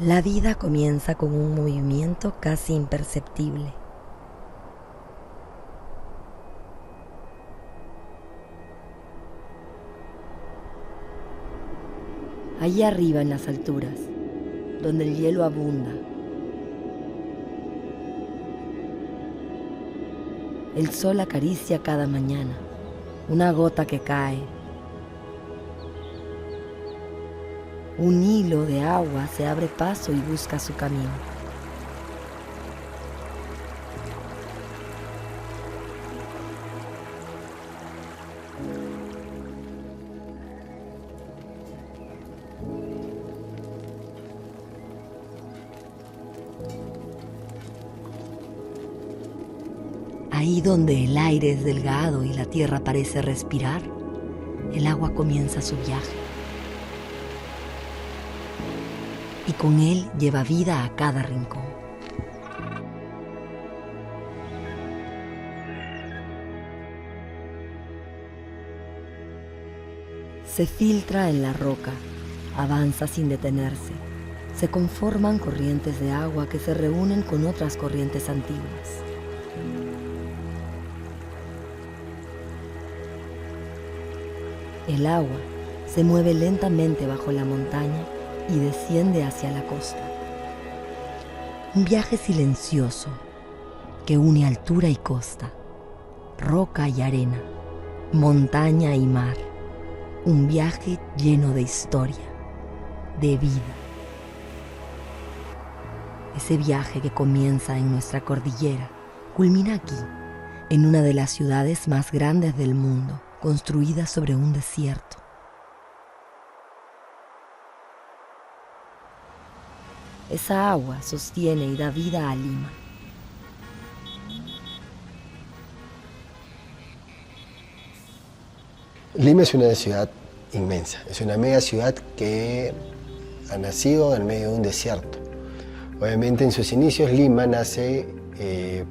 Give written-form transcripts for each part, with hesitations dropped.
La vida comienza con un movimiento casi imperceptible. Allí arriba en las alturas, donde el hielo abunda, el sol acaricia cada mañana, una gota que cae. Un hilo de agua se abre paso y busca su camino. Ahí donde el aire es delgado y la tierra parece respirar, el agua comienza su viaje. Y con él lleva vida a cada rincón. Se filtra en la roca, avanza sin detenerse. Se conforman corrientes de agua que se reúnen con otras corrientes antiguas. El agua se mueve lentamente bajo la montaña y desciende hacia la costa. Un viaje silencioso que une altura y costa, roca y arena, montaña y mar. Un viaje lleno de historia, de vida. Ese viaje que comienza en nuestra cordillera, culmina aquí, en una de las ciudades más grandes del mundo, construida sobre un desierto. Esa agua sostiene y da vida a Lima. Lima es una ciudad inmensa, es una mega ciudad que ha nacido en medio de un desierto. Obviamente en sus inicios Lima nace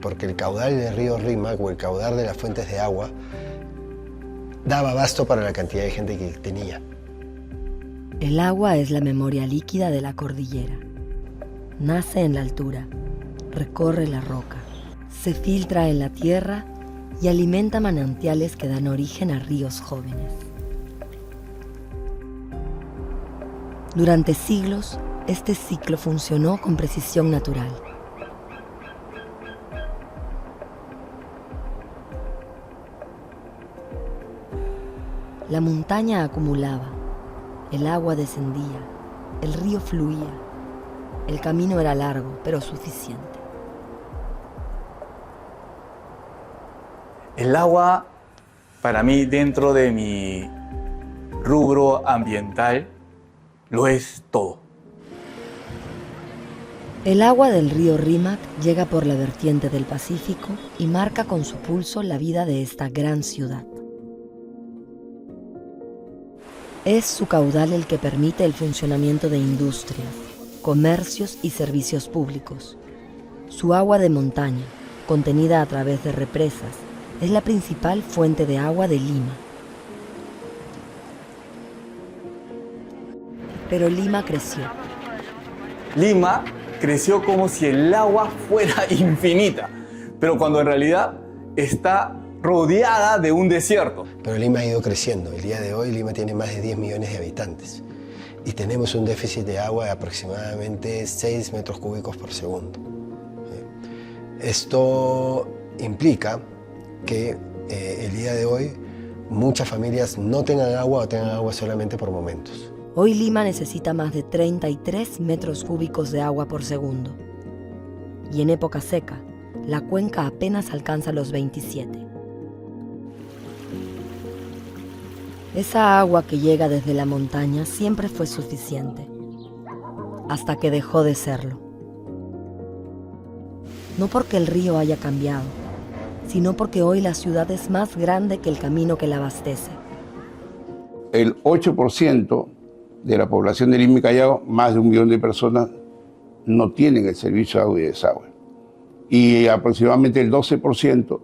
porque el caudal del río Rímac o el caudal de las fuentes de agua daba abasto para la cantidad de gente que tenía. El agua es la memoria líquida de la cordillera. Nace en la altura, recorre la roca, se filtra en la tierra y alimenta manantiales que dan origen a ríos jóvenes. Durante siglos, este ciclo funcionó con precisión natural. La montaña acumulaba, el agua descendía, el río fluía. El camino era largo, pero suficiente. El agua, para mí, dentro de mi rubro ambiental, lo es todo. El agua del río Rímac llega por la vertiente del Pacífico y marca con su pulso la vida de esta gran ciudad. Es su caudal el que permite el funcionamiento de industrias, comercios y servicios públicos. Su agua de montaña, contenida a través de represas, es la principal fuente de agua de Lima. Pero Lima creció. Lima creció como si el agua fuera infinita, pero cuando en realidad está rodeada de un desierto. Pero Lima ha ido creciendo. El día de hoy Lima tiene más de 10 millones de habitantes y tenemos un déficit de agua de aproximadamente 6 metros cúbicos por segundo. Esto implica que el día de hoy muchas familias no tengan agua o tengan agua solamente por momentos. Hoy Lima necesita más de 33 metros cúbicos de agua por segundo. Y en época seca, la cuenca apenas alcanza los 27. Esa agua que llega desde la montaña siempre fue suficiente, hasta que dejó de serlo. No porque el río haya cambiado, sino porque hoy la ciudad es más grande que el camino que la abastece. El 8% de la población de Lima y Callao, más de 1 millón de personas, no tienen el servicio de agua y desagüe. Y aproximadamente el 12%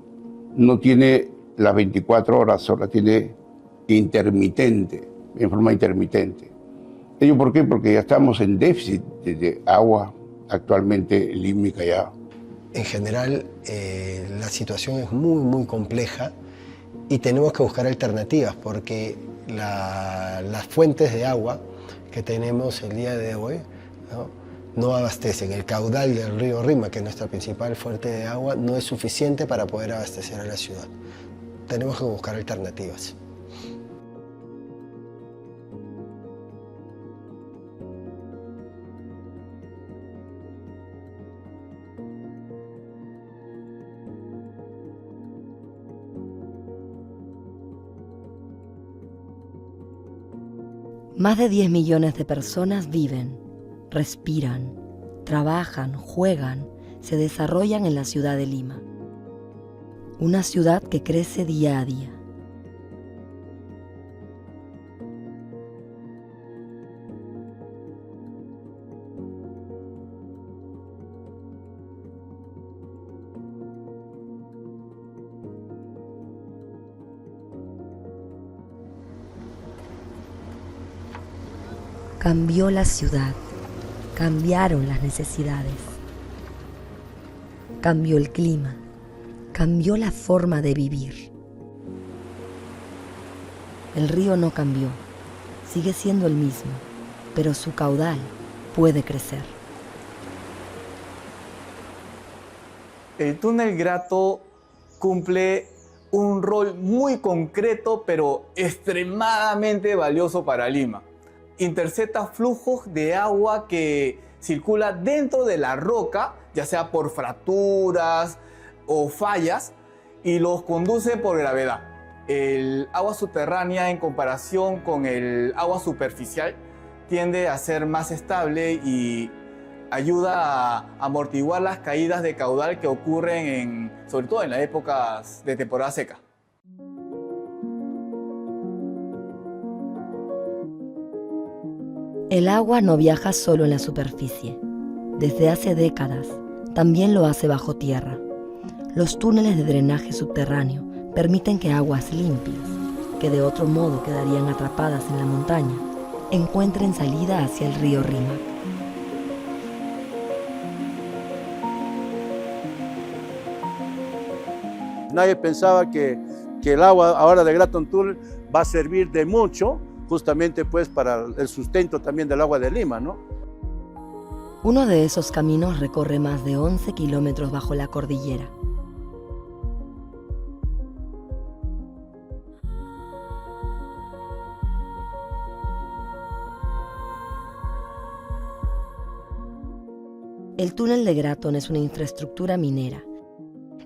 no tiene las 24 horas, solo la tiene intermitente, en forma intermitente. ¿Ello por qué? Porque ya estamos en déficit de agua actualmente en Lima y Callao. En general, la situación es muy compleja y tenemos que buscar alternativas porque las fuentes de agua que tenemos el día de hoy no abastecen. El caudal del río Rima, que es nuestra principal fuente de agua, no es suficiente para poder abastecer a la ciudad. Tenemos que buscar alternativas. Más de 10 millones de personas viven, respiran, trabajan, juegan, se desarrollan en la ciudad de Lima. Una ciudad que crece día a día. Cambió la ciudad, cambiaron las necesidades, cambió el clima, cambió la forma de vivir. El río no cambió, sigue siendo el mismo, pero su caudal puede crecer. El túnel Grato cumple un rol muy concreto, pero extremadamente valioso para Lima. Intercepta flujos de agua que circula dentro de la roca, ya sea por fracturas o fallas, y los conduce por gravedad. El agua subterránea, en comparación con el agua superficial, tiende a ser más estable y ayuda a amortiguar las caídas de caudal que ocurren sobre todo en las épocas de temporada seca. El agua no viaja solo en la superficie. Desde hace décadas, también lo hace bajo tierra. Los túneles de drenaje subterráneo permiten que aguas limpias, que de otro modo quedarían atrapadas en la montaña, encuentren salida hacia el río Rima. Nadie pensaba que el agua ahora de Graton Tunnel va a servir de mucho, justamente pues para el sustento también del agua de Lima, ¿no? Uno de esos caminos recorre más de 11 kilómetros bajo la cordillera. El túnel de Graton es una infraestructura minera,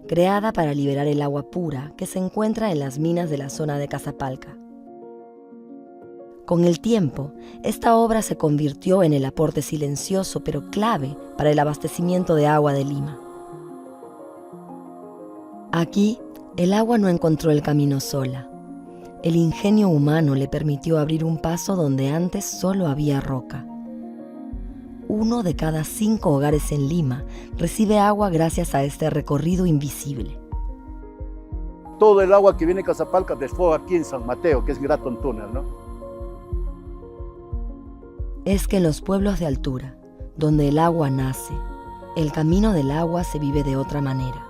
creada para liberar el agua pura que se encuentra en las minas de la zona de Casapalca. Con el tiempo, esta obra se convirtió en el aporte silencioso pero clave para el abastecimiento de agua de Lima. Aquí, el agua no encontró el camino sola. El ingenio humano le permitió abrir un paso donde antes solo había roca. 1 de cada 5 hogares en Lima recibe agua gracias a este recorrido invisible. Todo el agua que viene de Casapalca desfoga aquí en San Mateo, que es Graton Tunnel, ¿no? Es que en los pueblos de altura, donde el agua nace, el camino del agua se vive de otra manera.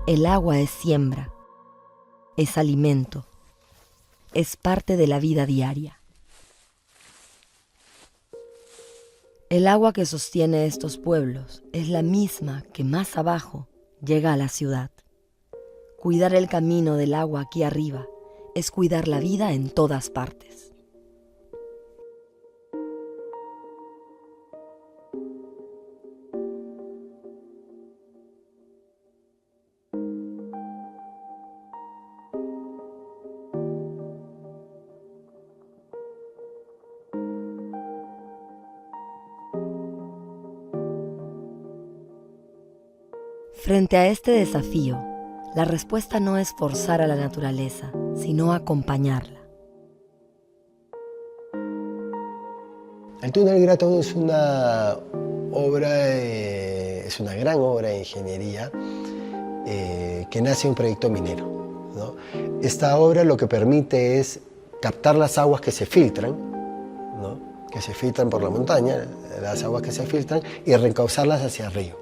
El agua es siembra, es alimento, es parte de la vida diaria. El agua que sostiene estos pueblos es la misma que más abajo llega a la ciudad. Cuidar el camino del agua aquí arriba es cuidar la vida en todas partes. Frente a este desafío, la respuesta no es forzar a la naturaleza, sino acompañarla. El túnel Graton es una gran obra de ingeniería que nace de un proyecto minero, ¿no? Esta obra lo que permite es captar las aguas que se filtran, ¿no? Que se filtran por la montaña, las aguas que se filtran, y reencauzarlas hacia el río.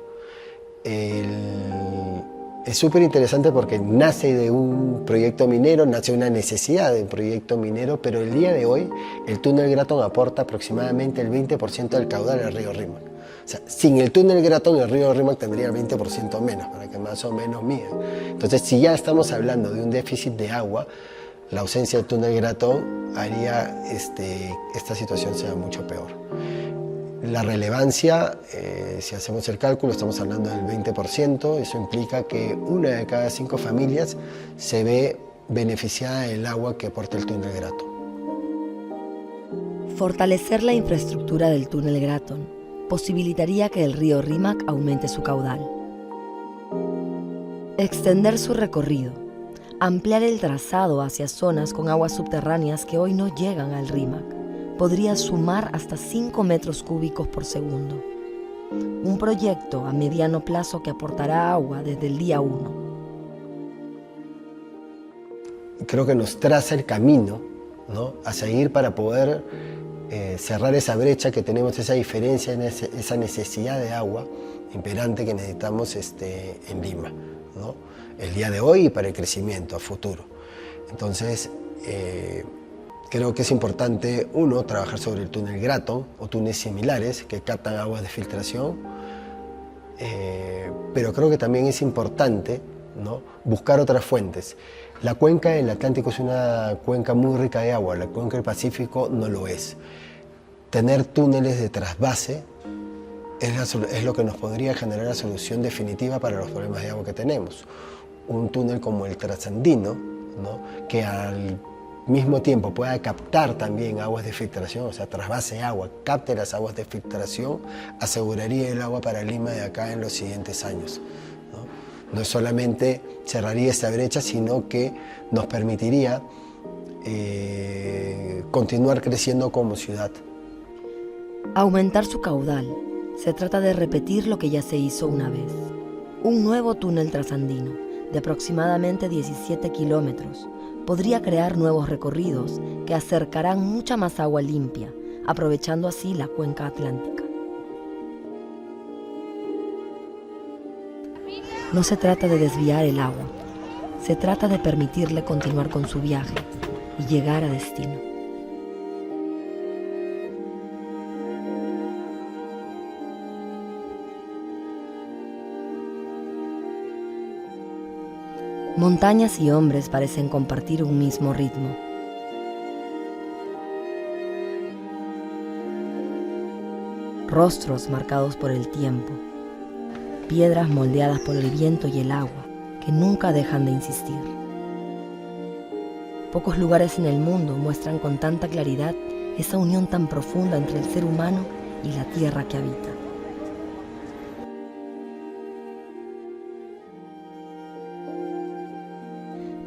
Es súper interesante porque nace de un proyecto minero, nace una necesidad de un proyecto minero, pero el día de hoy el túnel Gratton aporta aproximadamente el 20% del caudal al río Rímac. O sea, sin el túnel Gratton el río Rímac tendría el 20% menos, para que más o menos midan. Entonces, si ya estamos hablando de un déficit de agua, la ausencia del túnel Gratton haría esta situación sea mucho peor. La relevancia, si hacemos el cálculo, estamos hablando del 20%, eso implica que 1 de cada 5 familias se ve beneficiada del agua que aporta el túnel Gratton. Fortalecer la infraestructura del túnel Gratton posibilitaría que el río Rímac aumente su caudal. Extender su recorrido, ampliar el trazado hacia zonas con aguas subterráneas que hoy no llegan al Rímac, podría sumar hasta 5 metros cúbicos por segundo. Un proyecto a mediano plazo que aportará agua desde el día 1. Creo que nos traza el camino, ¿no?, a seguir para poder cerrar esa brecha que tenemos, esa diferencia, esa necesidad de agua imperante que necesitamos en Lima, ¿no?, el día de hoy y para el crecimiento a futuro. Entonces, creo que es importante, uno, trabajar sobre el túnel Gratton o túneles similares que captan aguas de filtración, pero creo que también es importante, ¿no?, buscar otras fuentes. La cuenca del Atlántico es una cuenca muy rica de agua, la cuenca del Pacífico no lo es. Tener túneles de trasvase es lo que nos podría generar la solución definitiva para los problemas de agua que tenemos. Un túnel como el Trasandino, ¿no?, que al mismo tiempo pueda captar también aguas de filtración, o sea, trasvase agua, capte las aguas de filtración, aseguraría el agua para Lima de acá en los siguientes años, ¿no? No solamente cerraría esta brecha, sino que nos permitiría continuar creciendo como ciudad. Aumentar su caudal. Se trata de repetir lo que ya se hizo una vez. Un nuevo túnel trasandino, de aproximadamente 17 kilómetros, podría crear nuevos recorridos que acercarán mucha más agua limpia, aprovechando así la cuenca atlántica. No se trata de desviar el agua, se trata de permitirle continuar con su viaje y llegar a destino. Montañas y hombres parecen compartir un mismo ritmo. Rostros marcados por el tiempo, piedras moldeadas por el viento y el agua que nunca dejan de insistir. Pocos lugares en el mundo muestran con tanta claridad esa unión tan profunda entre el ser humano y la tierra que habita.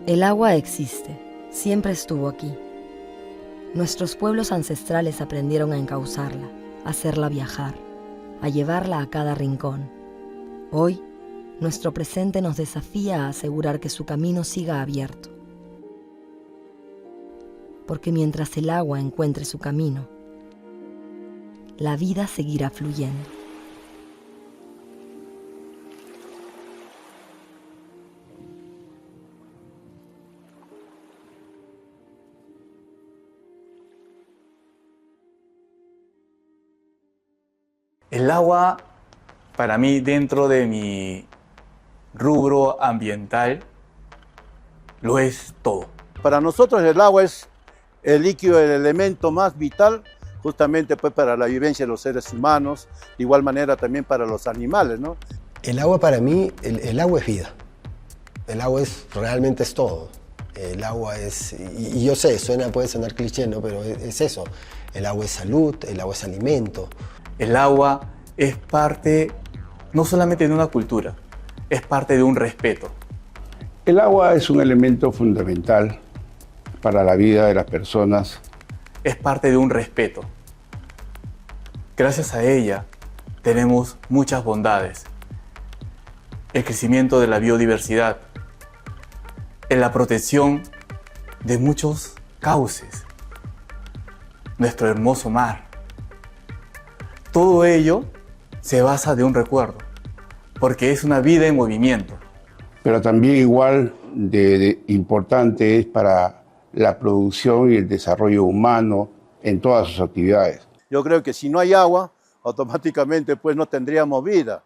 El agua existe, siempre estuvo aquí. Nuestros pueblos ancestrales aprendieron a encauzarla, a hacerla viajar, a llevarla a cada rincón. Hoy, nuestro presente nos desafía a asegurar que su camino siga abierto. Porque mientras el agua encuentre su camino, la vida seguirá fluyendo. El agua, para mí, dentro de mi rubro ambiental, lo es todo. Para nosotros el agua es el líquido, el elemento más vital, justamente pues para la vivencia de los seres humanos, de igual manera también para los animales, ¿no? El agua para mí, el agua es vida. El agua realmente es todo. El agua es, y yo sé, puede sonar cliché, ¿no?, pero es eso. El agua es salud, el agua es alimento. El agua es parte no solamente de una cultura, es parte de un respeto. El agua es un elemento fundamental para la vida de las personas. Es parte de un respeto. Gracias a ella tenemos muchas bondades. El crecimiento de la biodiversidad, en la protección de muchos cauces, nuestro hermoso mar. Todo ello se basa de un recuerdo, porque es una vida en movimiento. Pero también igual de importante es para la producción y el desarrollo humano en todas sus actividades. Yo creo que si no hay agua, automáticamente pues no tendríamos vida.